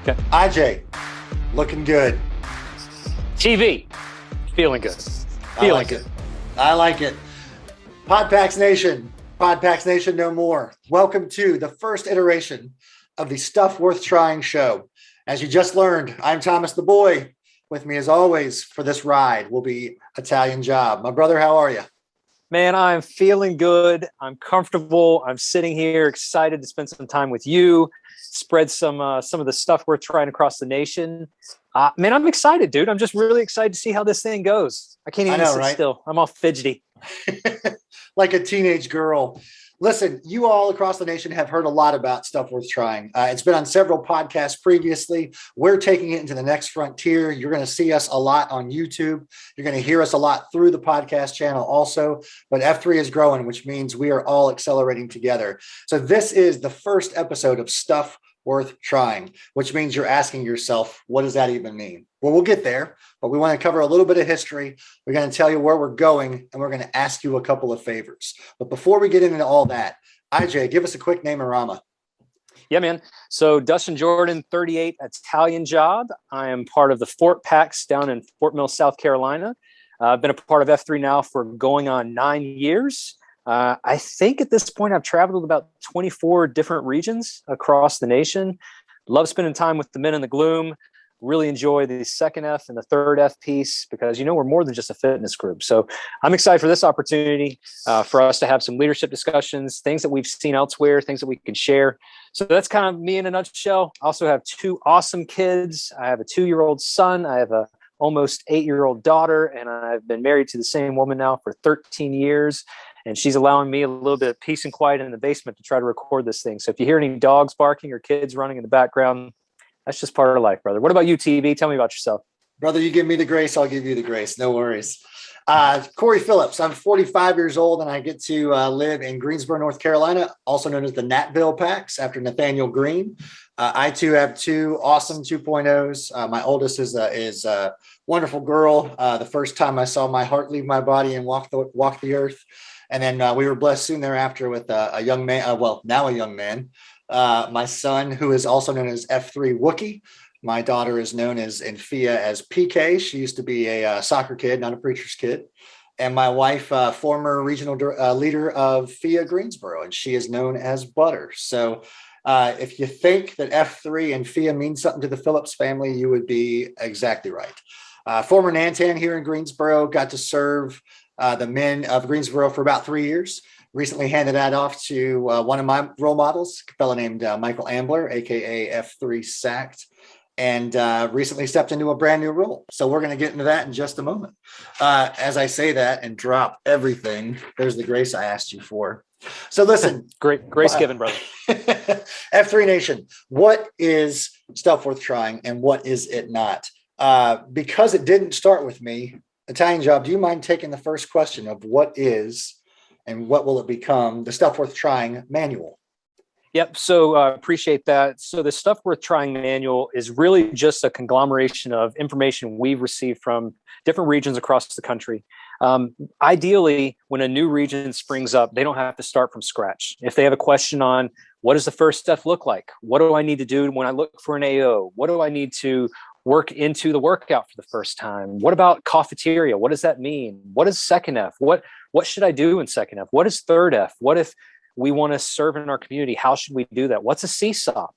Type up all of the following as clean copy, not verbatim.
Okay. IJ, looking good. TV, feeling good. I Feeling like good. it. I like it. Pod Packs Nation, no more. Welcome to the first iteration of the Stuff Worth Trying show. As you just learned, I'm Thomas the Boy. With me, as always, for this ride will be Italian Job. My brother, how are you? Man, I'm feeling good. I'm comfortable. I'm sitting here excited to spend some time with you, spread some of the stuff we're trying across the nation. Man, I'm excited, dude. I'm just really excited to see how this thing goes. I can't I even know, sit right? still. I'm all fidgety. Like a teenage girl. Listen, you all across the nation have heard a lot about Stuff Worth Trying. It's been on several podcasts previously. We're taking it into the next frontier. You're going to see us a lot on YouTube. You're going to hear us a lot through the podcast channel also. But F3 is growing, which means we are all accelerating together. So this is the first episode of Stuff Worth Trying, which means you're asking yourself, what does that even mean? Well, we'll get there, but we want to cover a little bit of history. We're going to tell you where we're going, and we're going to ask you a couple of favors. But before we get into all that, IJ, give us a quick name and Rama. Yeah, man. So Dustin Jordan, 38, Italian Job. I am part of the Fort Packs down in Fort Mill, South Carolina. I've been a part of F3 now for going on 9 years. I think at this point I've traveled about 24 different regions across the nation. Love spending time with the men in the gloom. Really enjoy the second F and the third F piece because, we're more than just a fitness group. So I'm excited for this opportunity for us to have some leadership discussions, things that we've seen elsewhere, things that we can share. So that's kind of me in a nutshell. I also have two awesome kids. I have a 2-year-old son. I have a almost 8-year-old daughter, and I've been married to the same woman now for 13 years. And she's allowing me a little bit of peace and quiet in the basement to try to record this thing. So if you hear any dogs barking or kids running in the background, that's just part of life, brother. What about you, TV? Tell me about yourself. Brother, you give me the grace, I'll give you the grace. No worries. Corey Phillips, I'm 45 years old, and I get to live in Greensboro, North Carolina, also known as the Natville Packs, after Nathaniel Green. I, too, have two awesome 2.0s. My oldest is a wonderful girl. The first time I saw my heart leave my body and walk the earth. And then we were blessed soon thereafter with a young man, now a young man, my son, who is also known as F3 Wookie. My daughter is known in FIA as PK. She used to be a soccer kid, not a preacher's kid. And my wife, former regional leader of FIA Greensboro, and she is known as Butter. So if you think that F3 and FIA means something to the Phillips family, you would be exactly right. Former Nantan here in Greensboro, got to serve the men of Greensboro for about 3 years. Recently handed that off to one of my role models, a fellow named Michael Ambler, aka F3 Sacked, and recently stepped into a brand new role. So we're going to get into that in just a moment. As I say that and drop everything, there's the grace I asked you for. So listen. Great grace given, brother. F3 Nation, what is Stuff Worth Trying and what is it not? Because it didn't start with me, Italian Job, do you mind taking the first question of what is and what will it become, the Stuff Worth Trying manual? Yep. So appreciate that. So the Stuff Worth Trying manual is really just a conglomeration of information we've received from different regions across the country. Ideally, when a new region springs up, they don't have to start from scratch. If they have a question on what does the first step look like? What do I need to do when I look for an AO? What do I need to work into the workout for the first time? What about cafeteria? What does that mean? What is second F? What should I do in second F? What is third F? What if we want to serve in our community? How should we do that? What's a CSOP?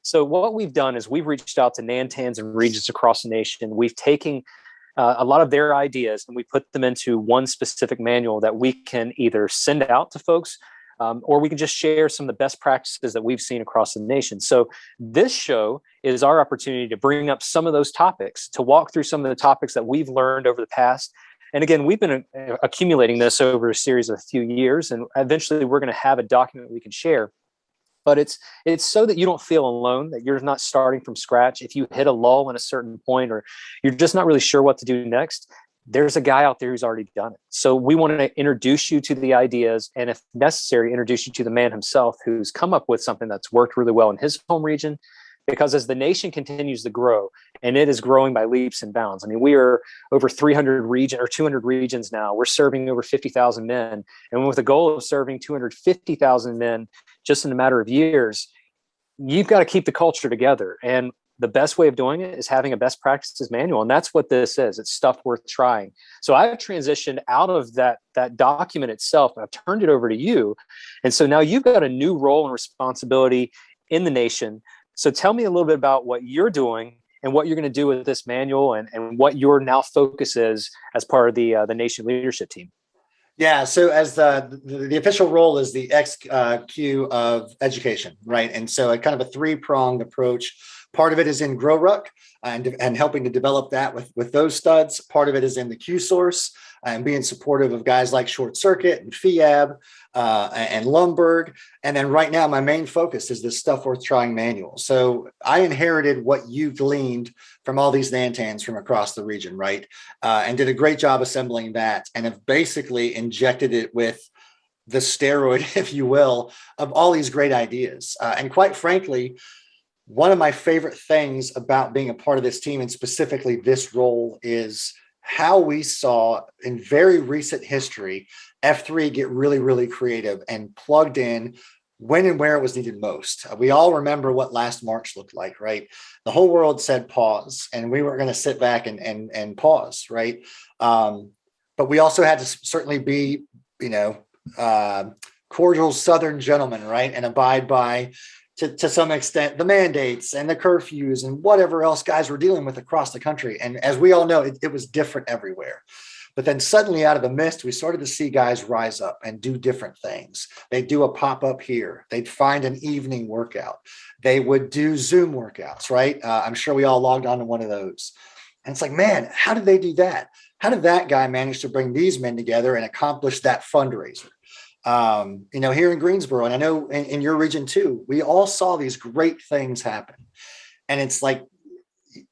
So what we've done is we've reached out to Nantans and regions across the nation. We've taken a lot of their ideas and we put them into one specific manual that we can either send out to folks or we can just share some of the best practices that we've seen across the nation. So this show is our opportunity to bring up some of those topics, to walk through some of the topics that we've learned over the past. And again, we've been accumulating this over a series of a few years, and eventually we're going to have a document we can share. But it's so that you don't feel alone, that you're not starting from scratch. If you hit a lull at a certain point or you're just not really sure what to do next, there's a guy out there who's already done it. So we want to introduce you to the ideas, and if necessary, introduce you to the man himself who's come up with something that's worked really well in his home region. Because as the nation continues to grow, and it is growing by leaps and bounds. I mean, we are over 200 regions now. We're serving over 50,000 men. And with the goal of serving 250,000 men just in a matter of years, you've got to keep the culture together. And the best way of doing it is having a best practices manual. And that's what this is. It's stuff worth trying. So I've transitioned out of that document itself, and I've turned it over to you. And so now you've got a new role and responsibility in the nation. So tell me a little bit about what you're doing and what you're going to do with this manual, and what your now focus is as part of the nation leadership team. Yeah. So as the official role is the XQ of education, right? And so a kind of a three-pronged approach. Part of it is in GrowRuck and helping to develop that with those studs. Part of it is in the Q source and being supportive of guys like Short Circuit and FIAB and Lumberg. And then right now, my main focus is this Stuff Worth Trying manual. So I inherited what you gleaned from all these Nantans from across the region, right? And did a great job assembling that, and have basically injected it with the steroid, if you will, of all these great ideas. And quite frankly, one of my favorite things about being a part of this team, and specifically this role, is how we saw in very recent history F3 get really, really creative and plugged in when and where it was needed most. We all remember what last March looked like, right? The whole world said pause, and we were going to sit back and pause, right? But we also had to certainly be, cordial Southern gentlemen, right? And abide by, to some extent, the mandates and the curfews and whatever else guys were dealing with across the country. And as we all know, it was different everywhere. But then suddenly out of the mist, we started to see guys rise up and do different things. They'd do a pop-up here. They'd find an evening workout. They would do Zoom workouts, right? I'm sure we all logged on to one of those. And it's like, man, how did they do that? How did that guy manage to bring these men together and accomplish that fundraiser? Here in Greensboro, and I know in your region too, we all saw these great things happen. And it's like,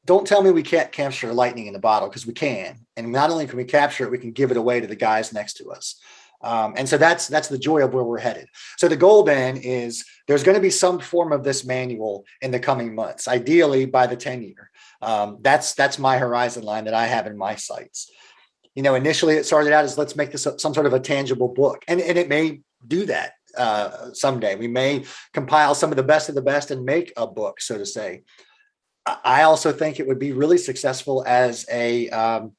don't tell me we can't capture lightning in the bottle, because we can. And not only can we capture it, we can give it away to the guys next to us. And so that's the joy of where we're headed. So the goal then is there's going to be some form of this manual in the coming months, ideally by the 10-year. That's my horizon line that I have in my sights. Initially it started out as, let's make this some sort of a tangible book. And it may do that someday. We may compile some of the best and make a book, so to say. I also think it would be really successful as an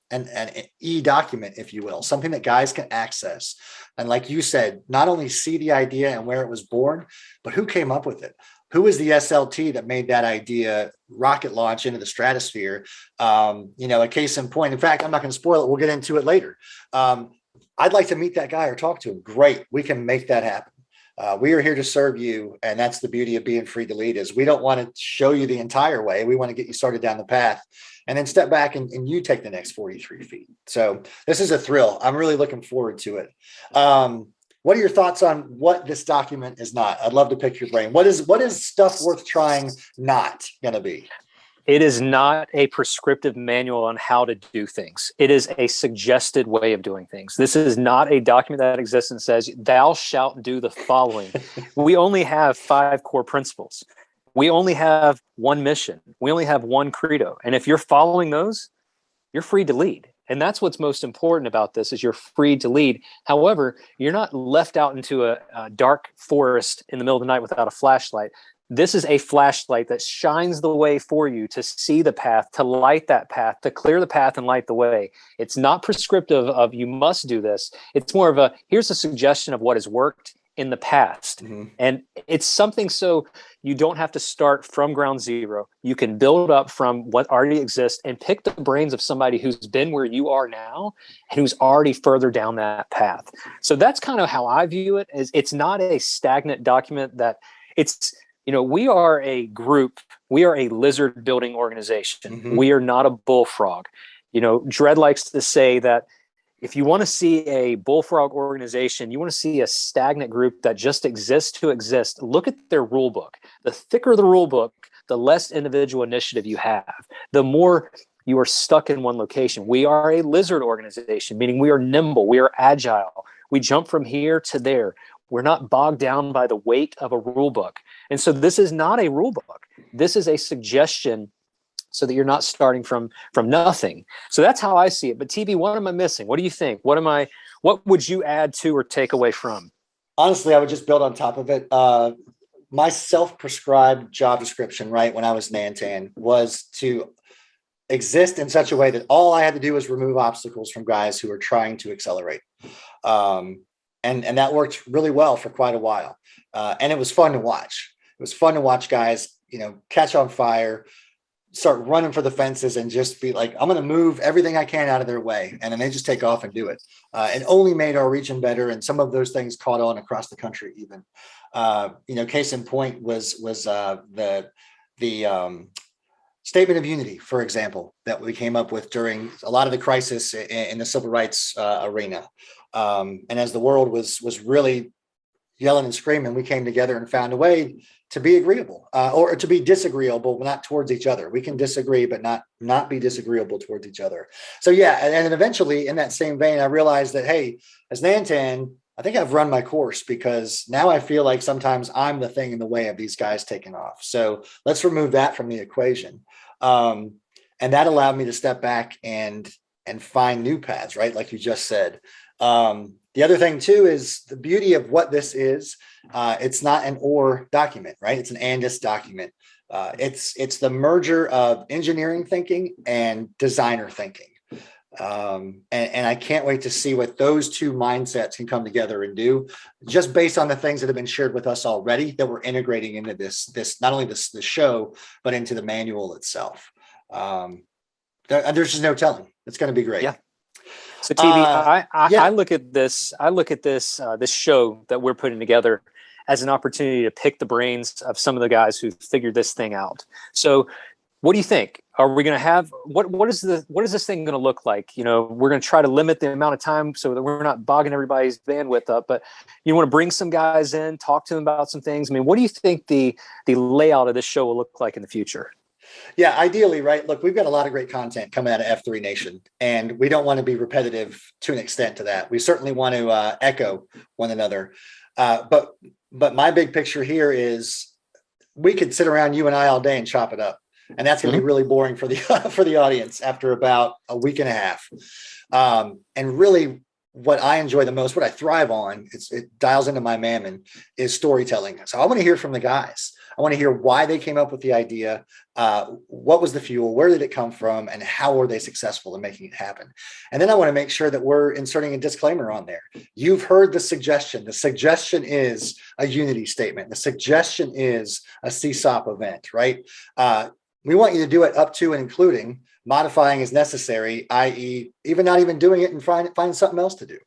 e-document, if you will, something that guys can access. And like you said, not only see the idea and where it was born, but who came up with it? Who is the SWT that made that idea rocket launch into the stratosphere? A case in point. In fact, I'm not going to spoil it. We'll get into it later. I'd like to meet that guy or talk to him. Great. We can make that happen. We are here to serve you. And that's the beauty of being free to lead, is we don't want to show you the entire way. We want to get you started down the path and then step back and you take the next 43 feet. So this is a thrill. I'm really looking forward to it. What are your thoughts on what this document is not? I'd love to pick your brain. What is Stuff Worth Trying not going to be? It is not a prescriptive manual on how to do things. It is a suggested way of doing things. This is not a document that exists and says, thou shalt do the following. We only have 5 core principles. We only have one mission. We only have one credo. And if you're following those, you're free to lead. And that's what's most important about this, is you're free to lead. However, you're not left out into a dark forest in the middle of the night without a flashlight. This is a flashlight that shines the way for you to see the path, to light that path, to clear the path and light the way. It's not prescriptive of you must do this. It's more of here's a suggestion of what has worked in the past. Mm-hmm. And it's something so you don't have to start from ground zero. You can build up from what already exists and pick the brains of somebody who's been where you are now and who's already further down that path. So that's kind of how I view it. Is it's not a stagnant document that it's, we are a group, we are a lizard building organization. Mm-hmm. We are not a bullfrog. Dredd likes to say that if you want to see a bullfrog organization, you want to see a stagnant group that just exists to exist, look at their rule book. The thicker the rule book, the less individual initiative you have, the more you are stuck in one location. We are a lizard organization, meaning we are nimble, we are agile. We jump from here to there. We're not bogged down by the weight of a rule book. And so this is not a rule book. This is a suggestion so that you're not starting from nothing. So that's how I see it. But TB, what am I missing? What do you think? What would you add to or take away from? Honestly, I would just build on top of it. my self-prescribed job description, right, when I was Nantan, was to exist in such a way that all I had to do was remove obstacles from guys who are trying to accelerate. And that worked really well for quite a while. And it was fun to watch. It was fun to watch guys, catch on fire, start running for the fences, and just be like, I'm going to move everything I can out of their way. And then they just take off and do it. It only made our region better. And some of those things caught on across the country even. Case in point was the Statement of Unity, for example, that we came up with during a lot of the crisis in the civil rights arena. And as the world was really yelling and screaming, we came together and found a way to be agreeable or to be disagreeable, but not towards each other. We can disagree, but not be disagreeable towards each other. So yeah, and then eventually in that same vein, I realized that, hey, as Nantan, I think I've run my course, because now I feel like sometimes I'm the thing in the way of these guys taking off. So let's remove that from the equation. And that allowed me to step back and find new paths, right? Like you just said. The other thing too is the beauty of what this is. It's not an or document, right? It's an and-is document. It's the merger of engineering thinking and designer thinking. And I can't wait to see what those two mindsets can come together and do, just based on the things that have been shared with us already that we're integrating into this not only this show, but into the manual itself. There's just no telling. It's going to be great. Yeah. So TV, I look at this. I look at this show that we're putting together as an opportunity to pick the brains of some of the guys who figured this thing out. So, what do you think? Are we going to have what is this thing going to look like? We're going to try to limit the amount of time so that we're not bogging everybody's bandwidth up. But you want to bring some guys in, talk to them about some things. I mean, what do you think the layout of this show will look like in the future? Yeah, ideally, right? Look, we've got a lot of great content coming out of F3 Nation, and we don't want to be repetitive to an extent to that. We certainly want to echo one another. But my big picture here is we could sit around, you and I, all day and chop it up. And that's going to be really boring for the audience after about a week and a half. And really what I enjoy the most, what I thrive on, it dials into my mammon, is storytelling. So I want to hear from the guys. I want to hear why they came up with the idea. What was the fuel? Where did it come from? And how were they successful in making it happen? And then I want to make sure that we're inserting a disclaimer on there. You've heard the suggestion. The suggestion is a unity statement. The suggestion is a CSOP event, right? We want you to do it up to and including modifying as necessary, i.e. even not even doing it and find something else to do.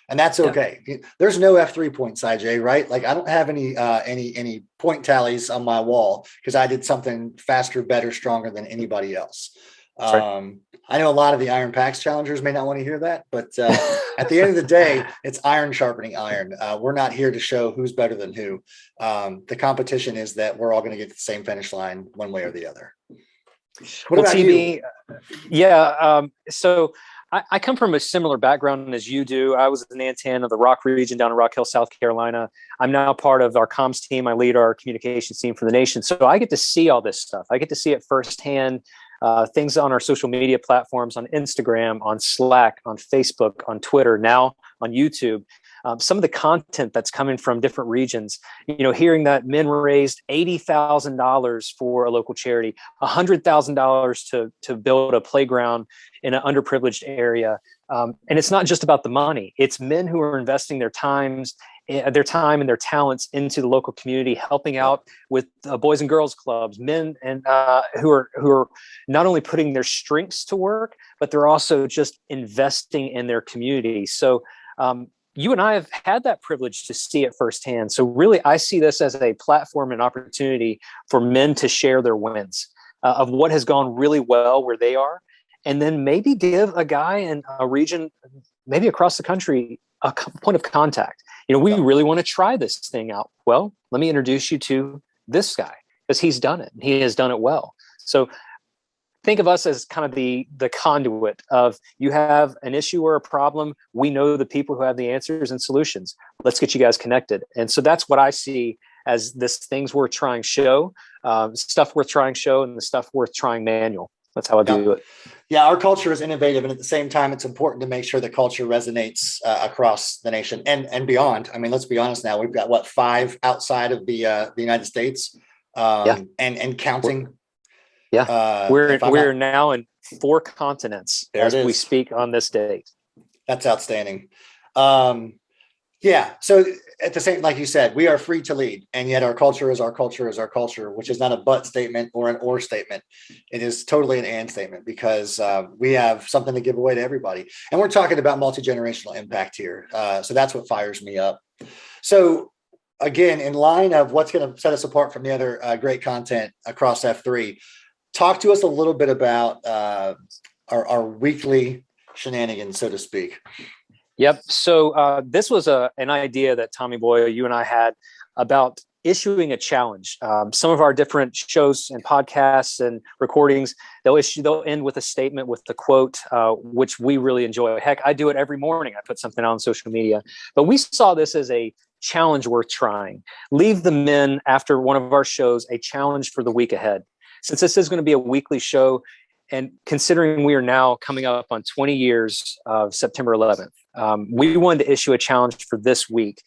And that's okay. Yeah. There's no F3 points, IJ, right? Like I don't have any point tallies on my wall because I did something faster, better, stronger than anybody else. Right. I know a lot of the Iron Pax challengers may not want to hear that, but at the end of the day, it's iron sharpening iron. We're not here to show who's better than who. The competition is that we're all going to get to the same finish line one way or the other. What about you? Yeah. So I come from a similar background as you do. I was an Nantan of the Rock region down in Rock Hill, South Carolina. I'm now part of our comms team. I lead our communications team for the nation. So I get to see all this stuff. I get to see it firsthand. Things on our social media platforms, on Instagram, on Slack, on Facebook, on Twitter, now on YouTube. Some of the content that's coming from different regions, hearing that men raised $80,000 for a local charity, $100,000 to build a playground in an underprivileged area. And it's not just about the money. It's men who are investing their time and their talents into the local community, helping out with boys and girls clubs, men and who are not only putting their strengths to work, but they're also just investing in their community. So you and I have had that privilege to see it firsthand. So really, I see this as a platform and opportunity for men to share their wins of what has gone really well where they are, and then maybe give a guy in a region, maybe across the country, a point of contact. We really want to try this thing out. Well, let me introduce you to this guy because he's done it. He has done it well. So think of us as kind of the conduit of, you have an issue or a problem. We know the people who have the answers and solutions. Let's get you guys connected. And so that's what I see as this things worth trying show, stuff worth trying show, and the stuff worth trying manual. That's how I do it. Yeah, our culture is innovative, and at the same time, it's important to make sure the culture resonates across the nation and beyond. I mean, let's be honest. Now we've got 5 outside of the United States, and counting. We're now in 4 continents as we speak on this date. That's outstanding. So at the same, like you said, we are free to lead, and yet our culture is our culture is our culture, which is not a but statement or an or statement. It is totally an and statement, because we have something to give away to everybody. And we're talking about multi-generational impact here. So that's what fires me up. So again, in line of what's going to set us apart from the other great content across F3, talk to us a little bit about our weekly shenanigans, so to speak. Yep. So this was an idea that Tommy Boy, you and I had about issuing a challenge. Some of our different shows and podcasts and recordings, they'll end with a statement with the quote, which we really enjoy. Heck, I do it every morning. I put something on social media. But we saw this as a challenge worth trying. Leave the men, after one of our shows, a challenge for the week ahead. Since this is going to be a weekly show, and considering we are now coming up on 20 years of September 11th, we wanted to issue a challenge for this week.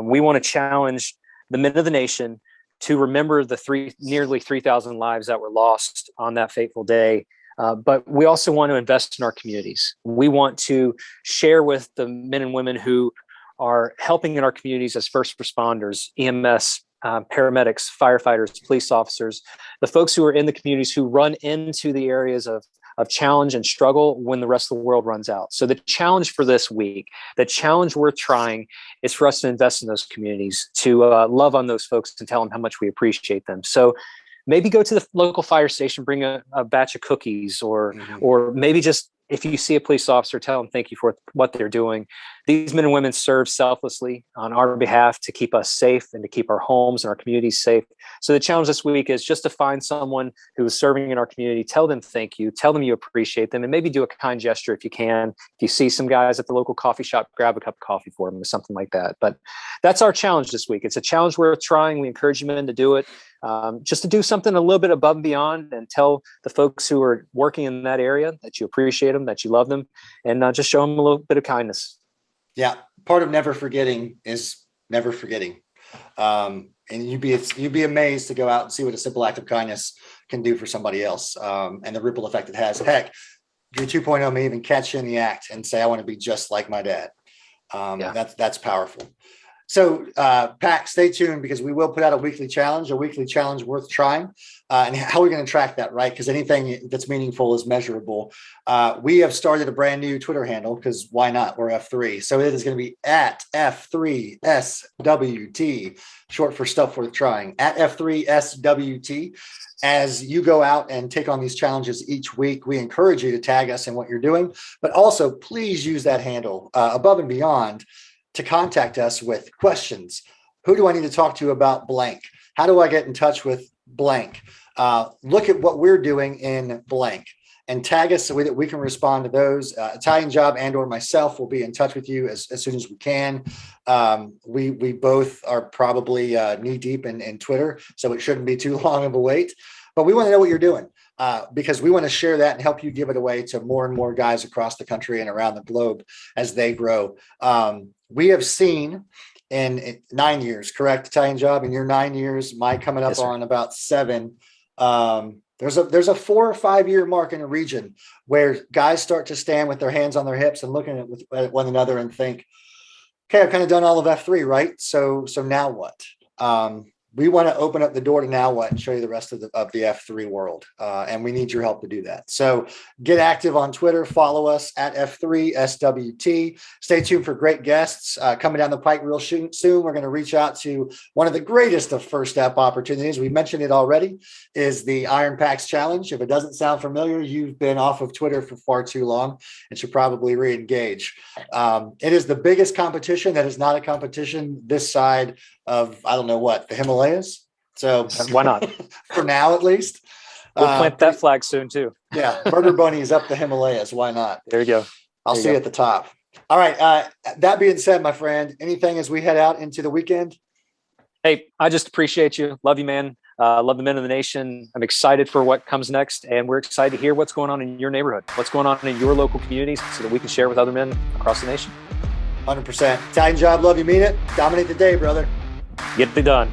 We want to challenge the men of the nation to remember the nearly 3,000 lives that were lost on that fateful day. But we also want to invest in our communities. We want to share with the men and women who are helping in our communities as first responders, EMS, paramedics, firefighters, police officers, the folks who are in the communities who run into the areas of challenge and struggle when the rest of the world runs out. So the challenge for this week, the challenge worth trying, is for us to invest in those communities, to love on those folks and tell them how much we appreciate them. So maybe go to the local fire station, bring a batch of cookies, or maybe just, if you see a police officer, tell them thank you for what they're doing. These men and women serve selflessly on our behalf to keep us safe and to keep our homes and our communities safe. So the challenge this week is just to find someone who is serving in our community, tell them thank you, tell them you appreciate them, and maybe do a kind gesture if you can. If you see some guys at the local coffee shop, grab a cup of coffee for them or something like that. But that's our challenge this week. It's a challenge worth trying. We encourage you men to do it. Just to do something a little bit above and beyond, and tell the folks who are working in that area that you appreciate them, that you love them, and just show them a little bit of kindness. Yeah. Part of never forgetting is never forgetting. And you'd be amazed to go out and see what a simple act of kindness can do for somebody else. And the ripple effect it has. Heck, your 2.0 may even catch you in the act and say, I want to be just like my dad. That's powerful. So, Pac, stay tuned, because we will put out a weekly challenge worth trying. And how are we going to track that, right? Because anything that's meaningful is measurable. We have started a brand new Twitter handle, because why not? We're F3. So it is going to be at F3SWT, short for stuff worth trying, at F3SWT. As you go out and take on these challenges each week, we encourage you to tag us in what you're doing, but also please use that handle above and beyond to contact us with questions. Who do I need to talk to about blank? How do I get in touch with blank? Look at what we're doing in blank, and tag us so that we can respond to those. Italian Job and or myself will be in touch with you as soon as we can. We both are probably knee deep in Twitter, so it shouldn't be too long of a wait. But we want to know what you're doing, because we want to share that and help you give it away to more and more guys across the country and around the globe as they grow. We have seen in 9 years, correct, Italian Job? In your 9 years, my coming up on about 7. There's a 4 or 5 year mark in a region where guys start to stand with their hands on their hips and looking at one another and think, okay, I've kind of done all of F3, right? So now what? We want to open up the door to now what and show you the rest of the F3 world. And we need your help to do that. So get active on Twitter, follow us at F3SWT. Stay tuned for great guests coming down the pike real soon. We're going to reach out to one of the greatest of first step opportunities. We mentioned it already, is the Iron Packs Challenge. If it doesn't sound familiar, you've been off of Twitter for far too long and should probably re-engage. It is the biggest competition that is not a competition this side of, I don't know what, the Himalayas. So why not? For now, at least. We'll plant that flag soon too. Yeah. Murder bunnies up the Himalayas. Why not? There you go. I'll see you at the top. All right. That being said, my friend, anything as we head out into the weekend? Hey, I just appreciate you. Love you, man. Love the men of the nation. I'm excited for what comes next, and we're excited to hear what's going on in your neighborhood, what's going on in your local communities, so that we can share with other men across the nation. 100%. Italian job, love you, mean it. Dominate the day, brother. Get it done.